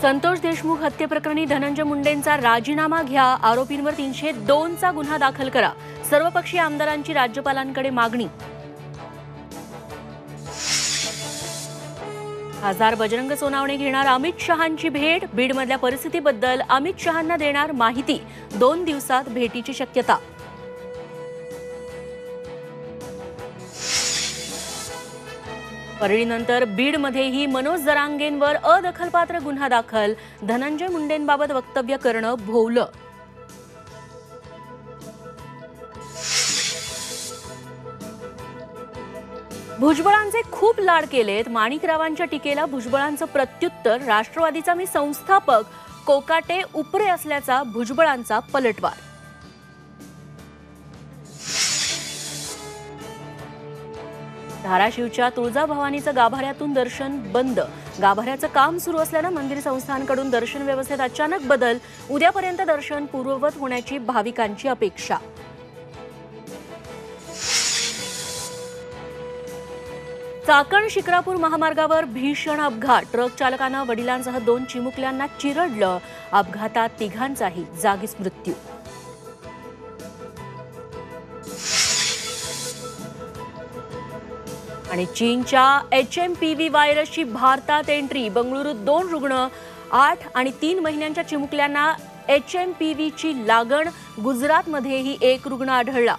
संतोष देशमुख हत्येप्रकरणी धनंजय मुंडेंचा राजीनामा घ्या, आरोपींवर 302 चा गुन्हा दाखल करा, सर्वपक्षीय आमदारांची राज्यपालांकडे मागणी. खासदार बजरंग सोनावणे घेणार अमित शहांची भेट, बीडमधल्या परिस्थितीबद्दल अमित शहांना देणार माहिती, 2 दिवसात भेटीची शक्यता. परळीनंतर बीडमध्येही मनोज जरांगेंवर अदखलपात्र गुन्हा दाखल, धनंजय मुंडेंबाबत वक्तव्य करणं भोवलं. भुजबळांचे खूप लाड केलेत, माणिकरावांच्या टीकेला भुजबळांचं प्रत्युत्तर, राष्ट्रवादीचा मी संस्थापक, कोकाटे उपरे असल्याचा भुजबळांचा पलटवार. धाराशिवच्या तुळजाभवानीचं गाभाऱ्यातून दर्शन बंद, गाभाऱ्याचं काम सुरू असल्यानं मंदिर संस्थांकडून दर्शन व्यवस्थेत अचानक बदल, उद्यापर्यंत दर्शन पूर्ववत होण्याची भाविकांची अपेक्षा. चाकण शिक्रापूर महामार्गावर भीषण अपघात, ट्रक चालकानं वडिलांसह 2 चिमुकल्यांना चिरडलं, अपघातात 3घांचाही जागीच मृत्यू. आणि चीनच्या HMPV व्हायरसची भारतात एंट्री, बंगळुरूत 2 रुग्ण, 8 आणि 3 महिन्यांच्या चिमुकल्यांना HMPVची लागण, गुजरातमध्येही 1 रुग्ण आढळला.